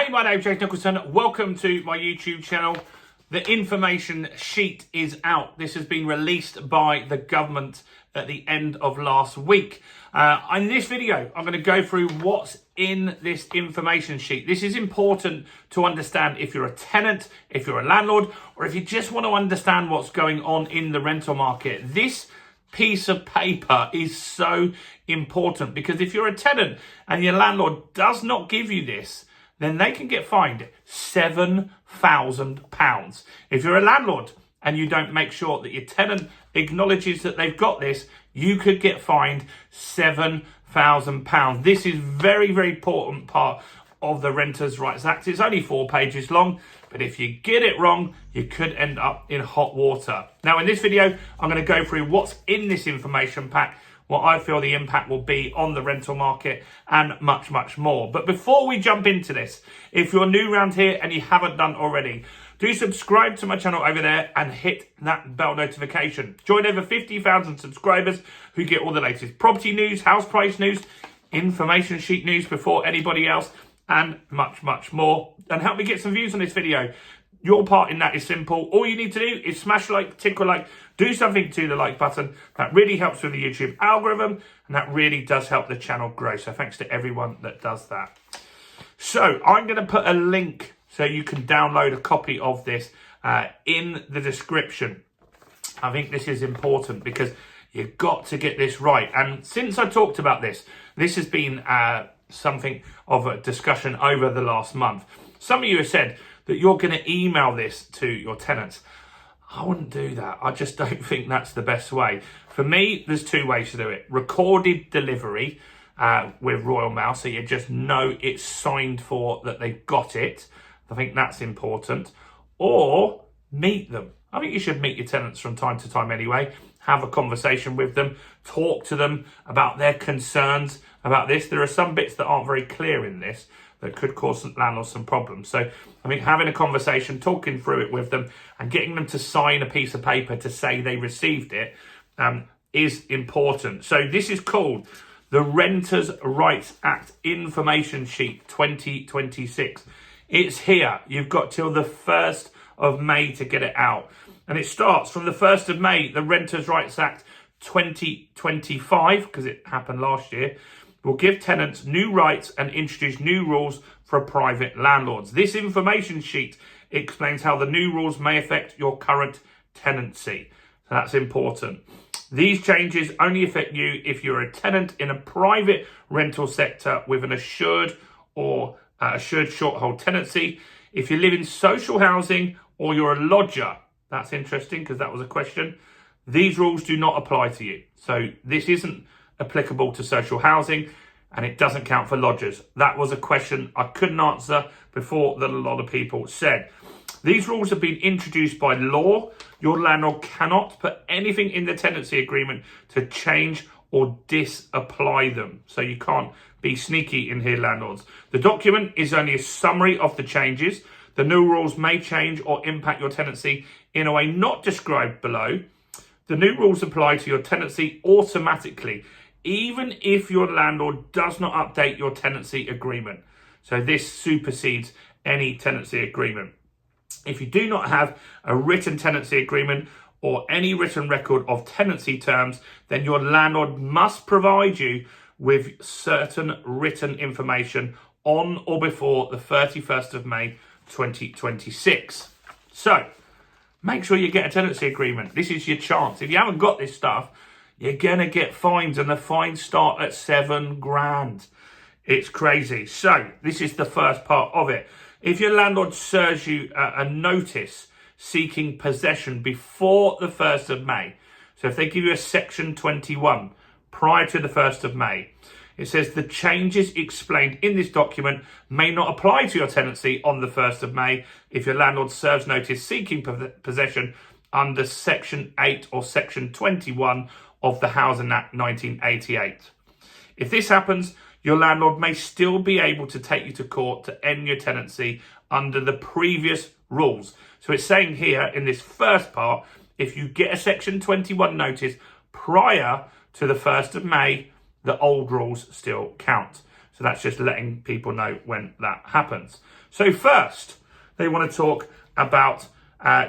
Hey, my name's James Nicholson. Welcome to my YouTube channel. The information sheet is out. This has been released by the government at the end of last week. In this video, I'm going to go through what's in this information sheet. This is important to understand if you're a tenant, if you're a landlord, or if you just want to understand what's going on in the rental market. This piece of paper is so important because if you're a tenant and your landlord does not give you this, then they can get fined £7,000. If you're a landlord and you don't make sure that your tenant acknowledges that they've got this, you could get fined £7,000. This is very, very important part of the Renters' Rights Act. It's only 4 pages long, but if you get it wrong, you could end up in hot water. Now, in this video, I'm going to go through what's in this information pack, what I feel the impact will be on the rental market, and much, much more. But before we jump into this, if you're new around here and you haven't done already, do subscribe to my channel over there and hit that bell notification. Join over 50,000 subscribers who get all the latest property news, house price news, information sheet news before anybody else, and much, much more. And help me get some views on this video. Your part in that is simple. All you need to do is smash like, tick a like, do something to the like button. That really helps with the YouTube algorithm, and that really does help the channel grow. So thanks to everyone that does that. So I'm going to put a link so you can download a copy of this in the description. I think this is important because you've got to get this right. And since I talked about this, this has been something of a discussion over the last month. Some of you have said that you're going to email this to your tenants. I wouldn't do that. I just don't think that's the best way. For me, there's 2 ways to do it. Recorded delivery with Royal Mail, so you just know it's signed for, that they've got it. I think that's important. Or meet them. I think you should meet your tenants from time to time anyway. Have a conversation with them. Talk to them about their concerns about this. There are some bits that aren't very clear in this that could cause landlords some problems. So I think having a conversation, talking through it with them and getting them to sign a piece of paper to say they received it is important. So this is called the Renters' Rights Act Information Sheet 2026. It's here. You've got till the 1st of May to get it out. And it starts from the 1st of May, the Renters' Rights Act 2025, because it happened last year, will give tenants new rights and introduce new rules for private landlords. This information sheet explains how the new rules may affect your current tenancy. So that's important. These changes only affect you if you're a tenant in a private rental sector with an assured or assured short-hold tenancy. If you live in social housing or you're a lodger, that's interesting because that was a question. These rules do not apply to you. So this isn't applicable to social housing, and it doesn't count for lodgers. That was a question I couldn't answer before that a lot of people said. These rules have been introduced by law. Your landlord cannot put anything in the tenancy agreement to change or disapply them. So you can't be sneaky in here, landlords. The document is only a summary of the changes. The new rules may change or impact your tenancy in a way not described below. The new rules apply to your tenancy automatically, even if your landlord does not update your tenancy agreement. So this supersedes any tenancy agreement. If you do not have a written tenancy agreement or any written record of tenancy terms, then your landlord must provide you with certain written information on or before the 31st of May 2026. So make sure you get a tenancy agreement. This is your chance. If you haven't got this stuff, you're going to get fines, and the fines start at £7,000. It's crazy. So this is the first part of it. If your landlord serves you a notice seeking possession before the 1st of May, so if they give you a Section 21 prior to the 1st of May, it says the changes explained in this document may not apply to your tenancy on the 1st of May if your landlord serves notice seeking possession under Section 8 or Section 21 of the Housing Act 1988. If this happens, your landlord may still be able to take you to court to end your tenancy under the previous rules. So it's saying here in this first part, if you get a Section 21 notice prior to the 1st of May, the old rules still count. So that's just letting people know when that happens. So first, they want to talk about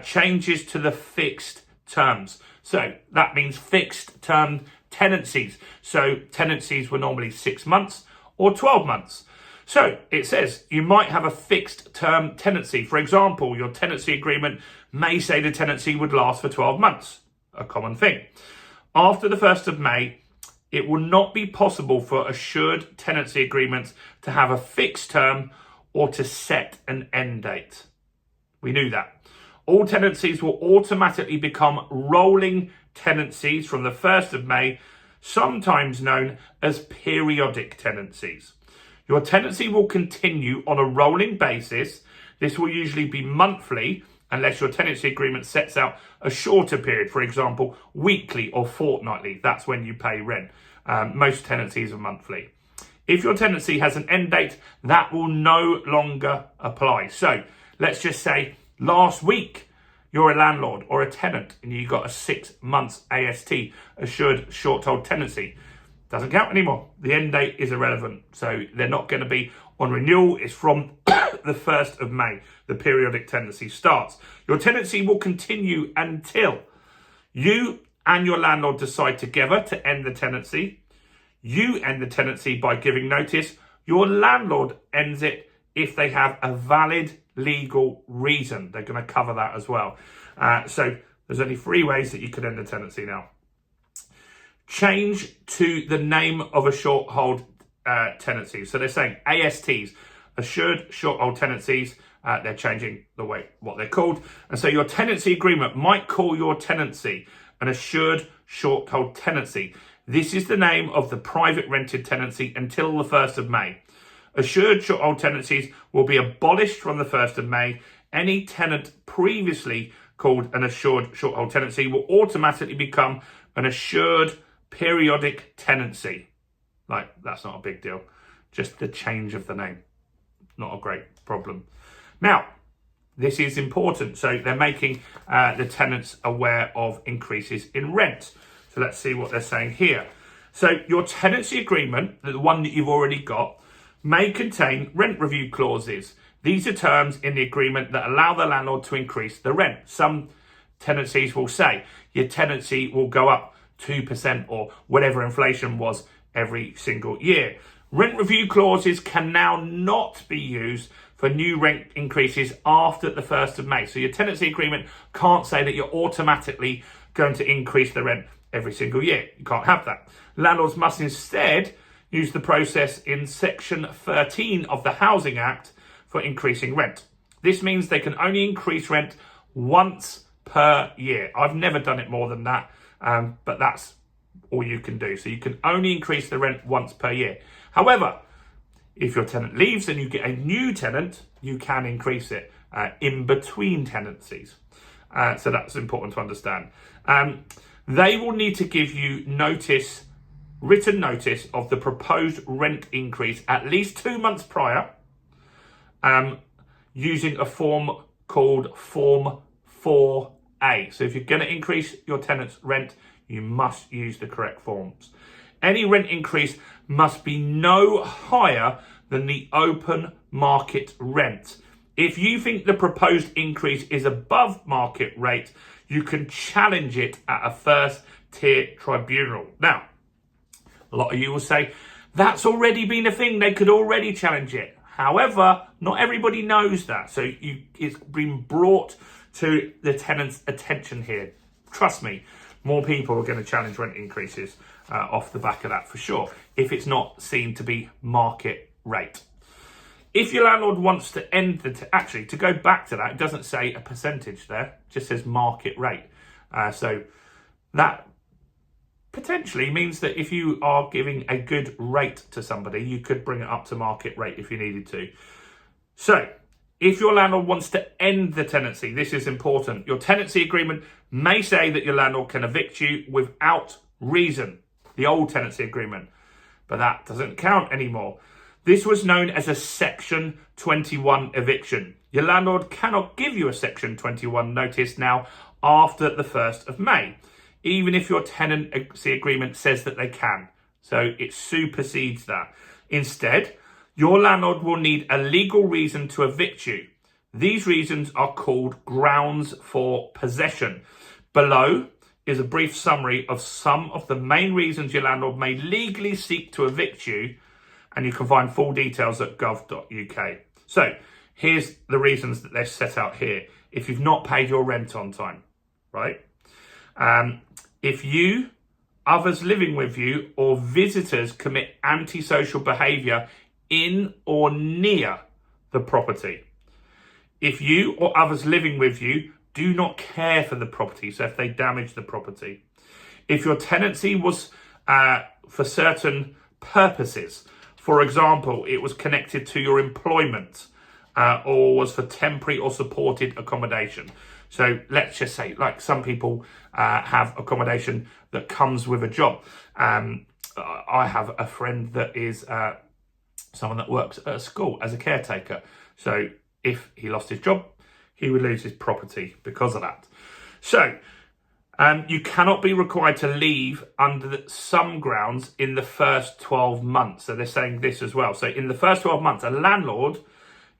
changes to the fixed terms. So that means fixed term tenancies. So tenancies were normally 6 months or 12 months. So it says you might have a fixed term tenancy. For example, your tenancy agreement may say the tenancy would last for 12 months, a common thing. After the 1st of May, it will not be possible for assured tenancy agreements to have a fixed term or to set an end date. We knew that. All tenancies will automatically become rolling tenancies from the 1st of May, sometimes known as periodic tenancies. Your tenancy will continue on a rolling basis. This will usually be monthly, unless your tenancy agreement sets out a shorter period, for example, weekly or fortnightly. That's when you pay rent. Most tenancies are monthly. If your tenancy has an end date, that will no longer apply. So let's just say last week, you're a landlord or a tenant and you got a 6 months AST, assured short hold tenancy. Doesn't count anymore. The end date is irrelevant. So they're not going to be on renewal. It's from the 1st of May. The periodic tenancy starts. Your tenancy will continue until you and your landlord decide together to end the tenancy. You end the tenancy by giving notice. Your landlord ends it if they have a valid legal reason. They're going to cover that as well. So there's only 3 ways that you could end a tenancy now. Change to the name of a short hold tenancy. So they're saying ASTs, assured short hold tenancies. They're changing the way what they're called. And so your tenancy agreement might call your tenancy an assured short hold tenancy. This is the name of the private rented tenancy until the 1st of May. Assured short hold tenancies will be abolished from the 1st of May. Any tenant previously called an assured short hold tenancy will automatically become an assured periodic tenancy. Like, that's not a big deal. Just the change of the name. Not a great problem. Now, this is important. So they're making the tenants aware of increases in rent. So let's see what they're saying here. So your tenancy agreement, the one that you've already got, may contain rent review clauses. These are terms in the agreement that allow the landlord to increase the rent. Some tenancies will say your tenancy will go up 2% or whatever inflation was every single year. Rent review clauses can now not be used for new rent increases after the 1st of May. So your tenancy agreement can't say that you're automatically going to increase the rent every single year. You can't have that. Landlords must instead use the process in Section 13 of the Housing Act for increasing rent. This means they can only increase rent once per year. I've never done it more than that, but that's all you can do. So you can only increase the rent once per year. However, if your tenant leaves and you get a new tenant, you can increase it in between tenancies. So that's important to understand. They will need to give you notice, written notice of the proposed rent increase at least 2 months prior, using a form called Form 4A. So if you're going to increase your tenant's rent, you must use the correct forms. Any rent increase must be no higher than the open market rent. If you think the proposed increase is above market rate, you can challenge it at a first tier tribunal. Now, a lot of you will say, that's already been a thing, they could already challenge it. However, not everybody knows that. So it's been brought to the tenant's attention here. Trust me, more people are going to challenge rent increases off the back of that for sure, if it's not seen to be market rate. If your landlord wants to end actually, to go back to that, it doesn't say a percentage there, it just says market rate. So that potentially means that if you are giving a good rate to somebody, you could bring it up to market rate if you needed to. So if your landlord wants to end the tenancy, this is important. Your tenancy agreement may say that your landlord can evict you without reason, the old tenancy agreement, but that doesn't count anymore. This was known as a Section 21 eviction. Your landlord cannot give you a Section 21 notice now after the 1st of May, even if your tenancy agreement says that they can. So it supersedes that. Instead, Your landlord will need a legal reason to evict you. These reasons are called grounds for possession. Below is a brief summary of some of the main reasons your landlord may legally seek to evict you, and you can find full details at gov.uk. So here's the reasons that they're set out here. If you've not paid your rent on time, right? If you, others living with you, or visitors commit antisocial behaviour in or near the property. If you or others living with you do not care for the property, so if they damage the property. If your tenancy was for certain purposes, for example, it was connected to your employment or was for temporary or supported accommodation. So let's just say, like some people have accommodation that comes with a job. I have a friend that is someone that works at a school as a caretaker. So if he lost his job, he would lose his property because of that. So you cannot be required to leave under some grounds in the first 12 months. So they're saying this as well. So in the first 12 months, a landlord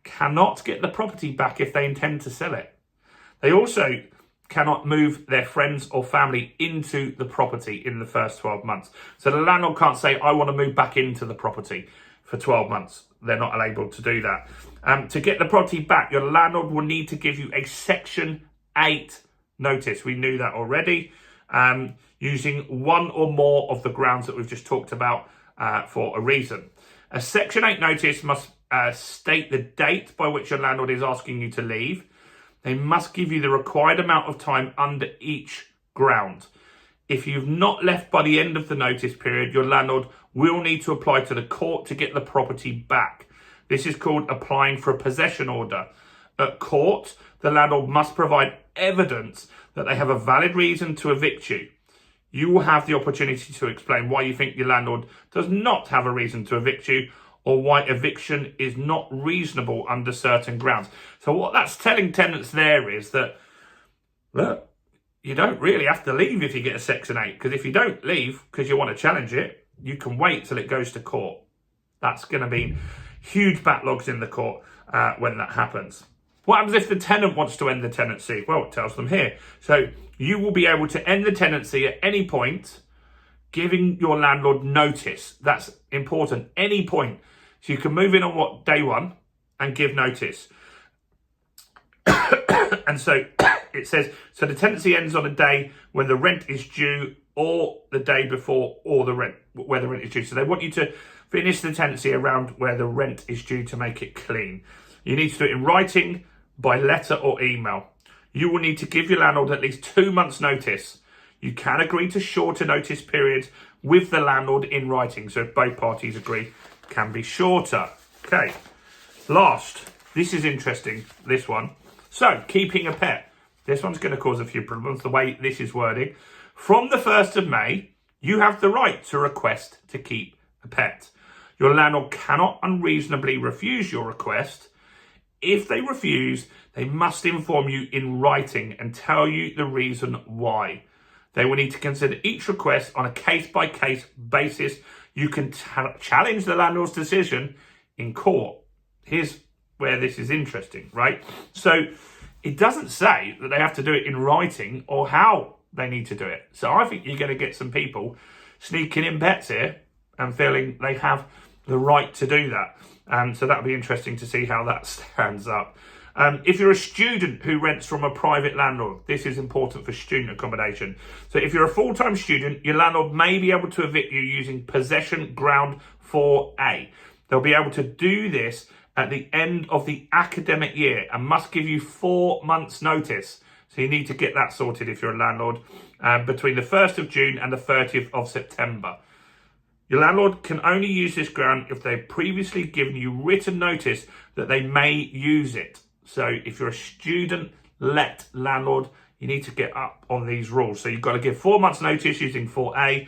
cannot get the property back if they intend to sell it. They also cannot move their friends or family into the property in the first 12 months. So the landlord can't say, I want to move back into the property for 12 months. They're not able to do that. To get the property back, your landlord will need to give you a Section 8 notice. We knew that already. Using one or more of the grounds that we've just talked about for a reason. A Section 8 notice must state the date by which your landlord is asking you to leave. They must give you the required amount of time under each ground. If you've not left by the end of the notice period, your landlord will need to apply to the court to get the property back. This is called applying for a possession order. At court, the landlord must provide evidence that they have a valid reason to evict you. You will have the opportunity to explain why you think your landlord does not have a reason to evict you, or why eviction is not reasonable under certain grounds. So what that's telling tenants there is that, look, you don't really have to leave if you get a Section 8, because if you don't leave because you want to challenge it, you can wait till it goes to court. That's going to be huge backlogs in the court when that happens. What happens if the tenant wants to end the tenancy? Well, it tells them here. So you will be able to end the tenancy at any point, giving your landlord notice. That's important, any point. So you can move in on day one and give notice. And so it says, so the tenancy ends on a day when the rent is due, or the day before, or where the rent is due. So they want you to finish the tenancy around where the rent is due to make it clean. You need to do it in writing, by letter or email. You will need to give your landlord at least 2 months notice. You can agree to shorter notice periods with the landlord in writing. So if both parties agree, it can be shorter. Okay. Last, this is interesting, this one. So keeping a pet. This one's going to cause a few problems, the way this is wording. From the 1st of May, you have the right to request to keep a pet. Your landlord cannot unreasonably refuse your request. If they refuse, they must inform you in writing and tell you the reason why. They will need to consider each request on a case-by-case basis. You can challenge the landlord's decision in court. Here's where this is interesting, right? So it doesn't say that they have to do it in writing or how they need to do it. So I think you're going to get some people sneaking in pets here and feeling they have the right to do that. So that'll be interesting to see how that stands up. If you're a student who rents from a private landlord, this is important for student accommodation. So if you're a full-time student, your landlord may be able to evict you using possession ground 4A. They'll be able to do this at the end of the academic year and must give you 4 months notice. So you need to get that sorted if you're a landlord between the 1st of June and the 30th of September. Your landlord can only use this ground if they've previously given you written notice that they may use it. So if you're a student landlord, you need to get up on these rules. So you've got to give 4 months notice using 4A.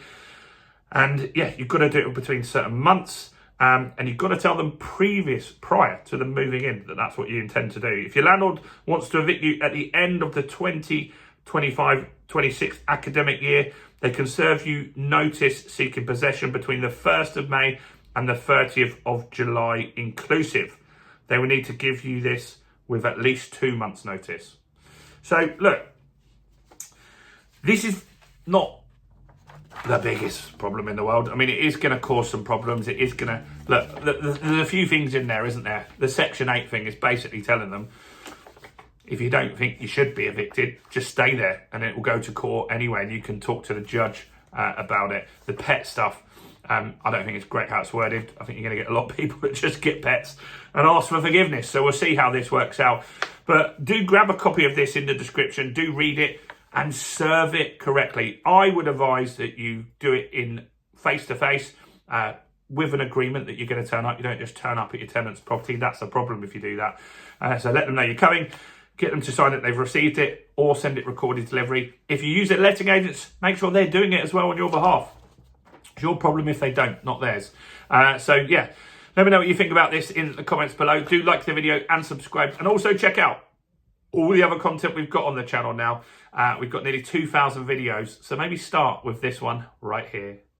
And yeah, you've got to do it between certain months. And you've got to tell them prior to them moving in that that's what you intend to do. If your landlord wants to evict you at the end of the 2025-26 academic year, they can serve you notice seeking possession between the 1st of May and the 30th of July inclusive. They will need to give you this with at least 2 months' notice. So look, this is not the biggest problem in the world. I mean, it is going to cause some problems. It is going to, look, there's a few things in there, isn't there? The Section 8 thing is basically telling them, if you don't think you should be evicted, just stay there and it will go to court anyway and you can talk to the judge about it. The pet stuff, I don't think it's great how it's worded. I think you're going to get a lot of people that just get pets and ask for forgiveness. So we'll see how this works out. But do grab a copy of this in the description. Do read it and serve it correctly. I would advise that you do it in face-to-face with an agreement that you're going to turn up. You don't just turn up at your tenant's property. That's the problem if you do that. So let them know you're coming. Get them to sign that they've received it or send it recorded delivery. If you use it letting agents, make sure they're doing it as well on your behalf. It's your problem if they don't, not theirs. So yeah, let me know what you think about this in the comments below. Do like the video and subscribe, and also check out all the other content we've got on the channel now. We've got nearly 2,000 videos, so maybe start with this one right here.